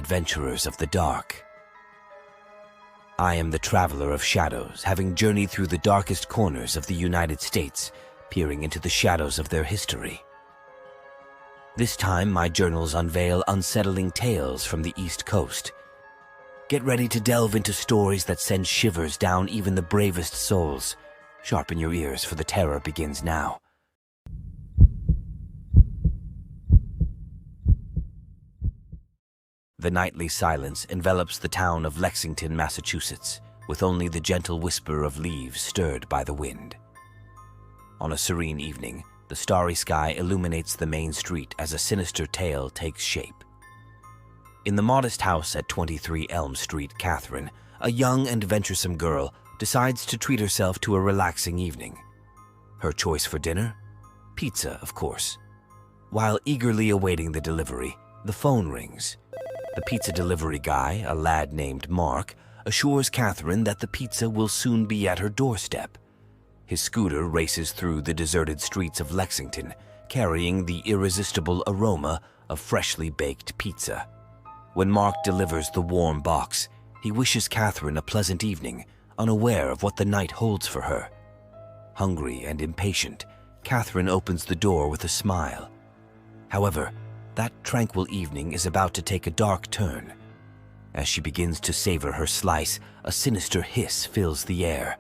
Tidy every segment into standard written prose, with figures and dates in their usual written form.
adventurers of the dark. I am the traveler of shadows, having journeyed through the darkest corners of the United States, peering into the shadows of their history. This time, my journals unveil unsettling tales from the East Coast. Get ready to delve into stories that send shivers down even the bravest souls. Sharpen your ears, for the terror begins now. The nightly silence envelops the town of Lexington, Massachusetts, with only the gentle whisper of leaves stirred by the wind. On a serene evening, the starry sky illuminates the main street as a sinister tale takes shape. In the modest house at 23 Elm Street, Catherine, a young and venturesome girl, decides to treat herself to a relaxing evening. Her choice for dinner? Pizza, of course. While eagerly awaiting the delivery, the phone rings. The pizza delivery guy, a lad named Mark, assures Catherine that the pizza will soon be at her doorstep. His scooter races through the deserted streets of Lexington, carrying the irresistible aroma of freshly baked pizza. When Mark delivers the warm box, he wishes Catherine a pleasant evening, unaware of what the night holds for her. Hungry and impatient, Catherine opens the door with a smile. However, that tranquil evening is about to take a dark turn. As she begins to savor her slice, a sinister hiss fills the air.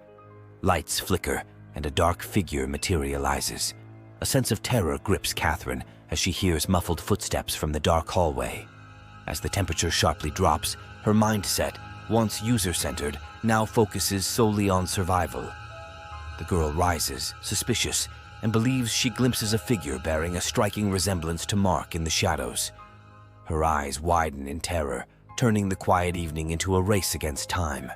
Lights flicker, and a dark figure materializes. A sense of terror grips Catherine as she hears muffled footsteps from the dark hallway. As the temperature sharply drops, her mindset, once user-centered, now focuses solely on survival. The girl rises, suspicious, and believes she glimpses a figure bearing a striking resemblance to Mark in the shadows. Her eyes widen in terror, turning the quiet evening into a race against time.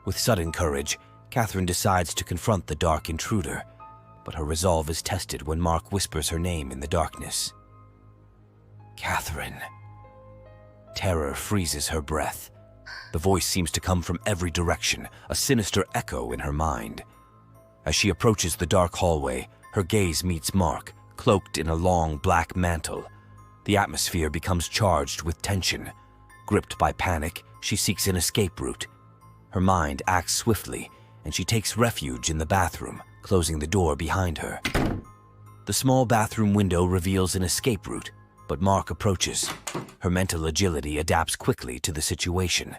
With sudden courage, Catherine decides to confront the dark intruder, but her resolve is tested when Mark whispers her name in the darkness. Catherine. Terror freezes her breath. The voice seems to come from every direction, a sinister echo in her mind. As she approaches the dark hallway, her gaze meets Mark, cloaked in a long black mantle. The atmosphere becomes charged with tension. Gripped by panic, she seeks an escape route. Her mind acts swiftly, and she takes refuge in the bathroom, closing the door behind her. The small bathroom window reveals an escape route, but Mark approaches. Her mental agility adapts quickly to the situation.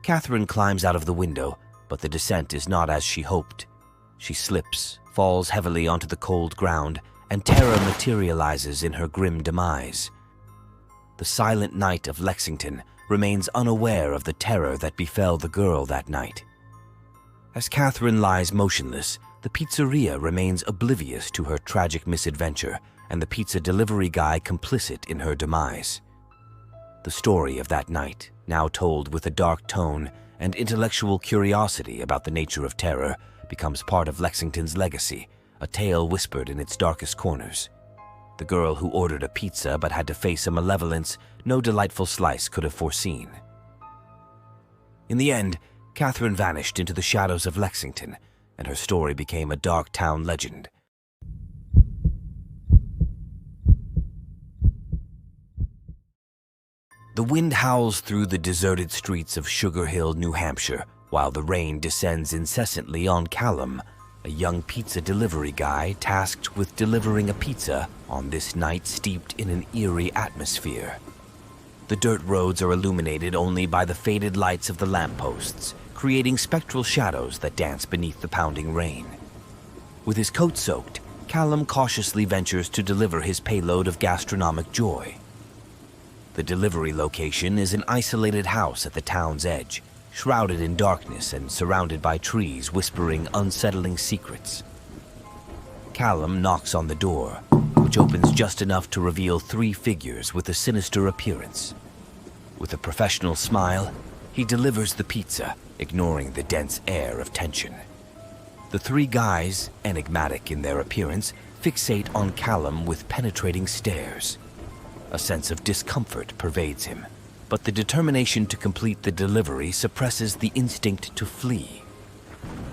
Catherine climbs out of the window, but the descent is not as she hoped. She slips, falls heavily onto the cold ground, and terror materializes in her grim demise. The silent night of Lexington remains unaware of the terror that befell the girl that night. As Catherine lies motionless, the pizzeria remains oblivious to her tragic misadventure, and the pizza delivery guy complicit in her demise. The story of that night, now told with a dark tone and intellectual curiosity about the nature of terror, becomes part of Lexington's legacy, a tale whispered in its darkest corners. The girl who ordered a pizza but had to face a malevolence no delightful slice could have foreseen. In the end, Catherine vanished into the shadows of Lexington, and her story became a dark town legend. The wind howls through the deserted streets of Sugar Hill, New Hampshire, while the rain descends incessantly on Callum, a young pizza delivery guy tasked with delivering a pizza on this night steeped in an eerie atmosphere. The dirt roads are illuminated only by the faded lights of the lampposts, creating spectral shadows that dance beneath the pounding rain. With his coat soaked, Callum cautiously ventures to deliver his payload of gastronomic joy. The delivery location is an isolated house at the town's edge, shrouded in darkness and surrounded by trees whispering unsettling secrets. Callum knocks on the door, which opens just enough to reveal three figures with a sinister appearance. With a professional smile, he delivers the pizza, ignoring the dense air of tension. The three guys, enigmatic in their appearance, fixate on Callum with penetrating stares. A sense of discomfort pervades him, but the determination to complete the delivery suppresses the instinct to flee.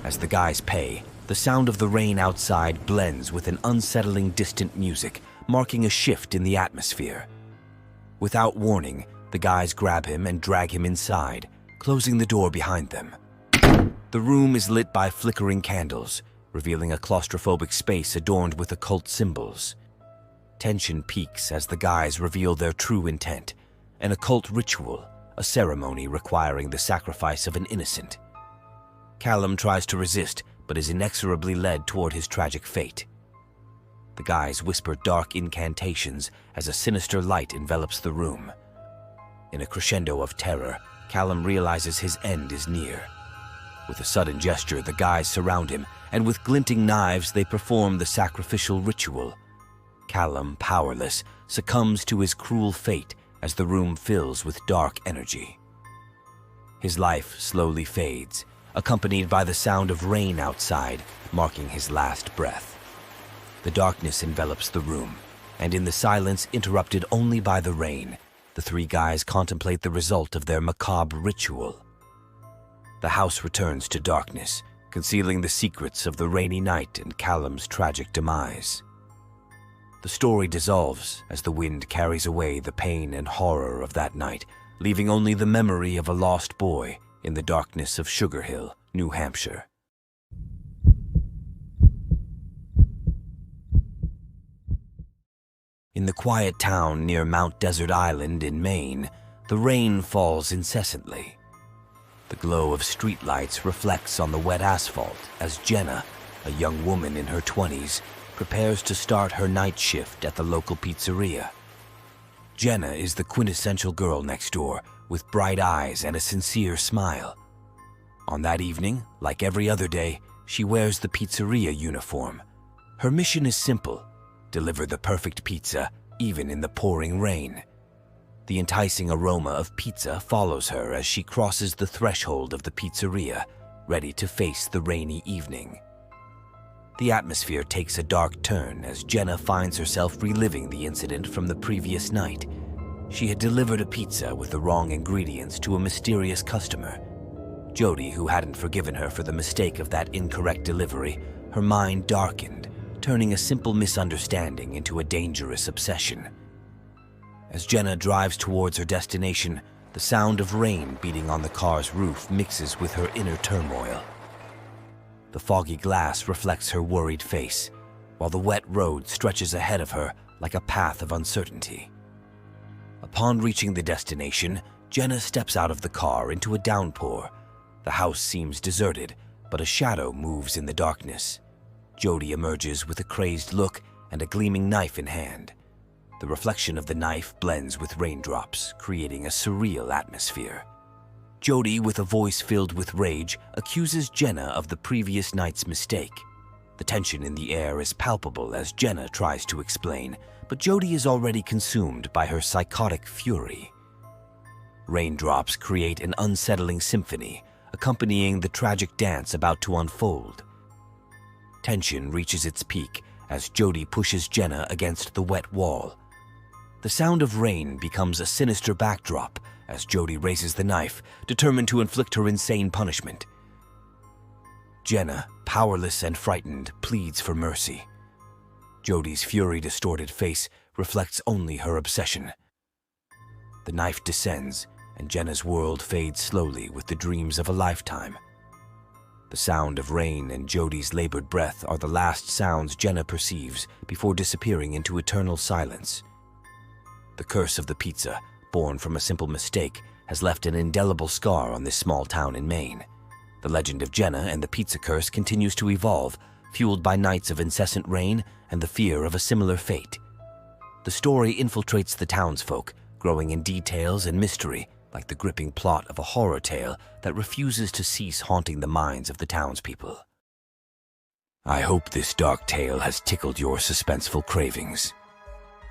As the guys pay, the sound of the rain outside blends with an unsettling distant music, marking a shift in the atmosphere. Without warning, The guys grab him and drag him inside, closing the door behind them. The room is lit by flickering candles, revealing a claustrophobic space adorned with occult symbols. Tension peaks as the guys reveal their true intent, an occult ritual, a ceremony requiring the sacrifice of an innocent. Callum tries to resist, but is inexorably led toward his tragic fate. The guys whisper dark incantations as a sinister light envelops the room. In a crescendo of terror, Callum realizes his end is near. With a sudden gesture, the guys surround him, and with glinting knives, they perform the sacrificial ritual. Callum, powerless, succumbs to his cruel fate as the room fills with dark energy. His life slowly fades, accompanied by the sound of rain outside, marking his last breath. The darkness envelops the room, and in the silence interrupted only by the rain, the three guys contemplate the result of their macabre ritual. The house returns to darkness, concealing the secrets of the rainy night and Callum's tragic demise. The story dissolves as the wind carries away the pain and horror of that night, leaving only the memory of a lost boy in the darkness of Sugar Hill, New Hampshire. In the quiet town near Mount Desert Island in Maine, the rain falls incessantly. The glow of streetlights reflects on the wet asphalt as Jenna, a young woman in her 20s, prepares to start her night shift at the local pizzeria. Jenna is the quintessential girl next door, with bright eyes and a sincere smile. On that evening, like every other day, she wears the pizzeria uniform. Her mission is simple: deliver the perfect pizza, even in the pouring rain. The enticing aroma of pizza follows her as she crosses the threshold of the pizzeria, ready to face the rainy evening. The atmosphere takes a dark turn as Jenna finds herself reliving the incident from the previous night. She had delivered a pizza with the wrong ingredients to a mysterious customer. Jody, who hadn't forgiven her for the mistake of that incorrect delivery, her mind darkened, turning a simple misunderstanding into a dangerous obsession. As Jenna drives towards her destination, the sound of rain beating on the car's roof mixes with her inner turmoil. The foggy glass reflects her worried face, while the wet road stretches ahead of her like a path of uncertainty. Upon reaching the destination, Jenna steps out of the car into a downpour. The house seems deserted, but a shadow moves in the darkness. Jody emerges with a crazed look and a gleaming knife in hand. The reflection of the knife blends with raindrops, creating a surreal atmosphere. Jody, with a voice filled with rage, accuses Jenna of the previous night's mistake. The tension in the air is palpable as Jenna tries to explain, but Jody is already consumed by her psychotic fury. Raindrops create an unsettling symphony, accompanying the tragic dance about to unfold. Tension reaches its peak as Jody pushes Jenna against the wet wall. The sound of rain becomes a sinister backdrop as Jody raises the knife, determined to inflict her insane punishment. Jenna, powerless and frightened, pleads for mercy. Jody's fury-distorted face reflects only her obsession. The knife descends, and Jenna's world fades slowly with the dreams of a lifetime. The sound of rain and Jody's labored breath are the last sounds Jenna perceives before disappearing into eternal silence. The curse of the pizza, born from a simple mistake, has left an indelible scar on this small town in Maine. The legend of Jenna and the pizza curse continues to evolve, fueled by nights of incessant rain and the fear of a similar fate. The story infiltrates the townsfolk, growing in details and mystery, like the gripping plot of a horror tale that refuses to cease haunting the minds of the townspeople. I hope this dark tale has tickled your suspenseful cravings.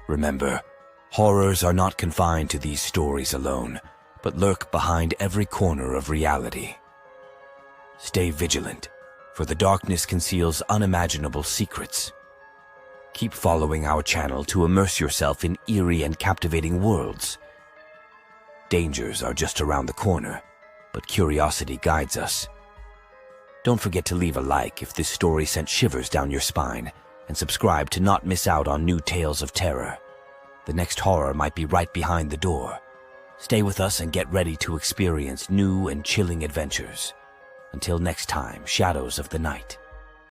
Remember, horrors are not confined to these stories alone, but lurk behind every corner of reality. Stay vigilant, for the darkness conceals unimaginable secrets. Keep following our channel to immerse yourself in eerie and captivating worlds. Dangers are just around the corner, but curiosity guides us. Don't forget to leave a like if this story sent shivers down your spine, and subscribe to not miss out on new tales of terror. The next horror might be right behind the door. Stay with us and get ready to experience new and chilling adventures. Until next time, Shadows of the Night.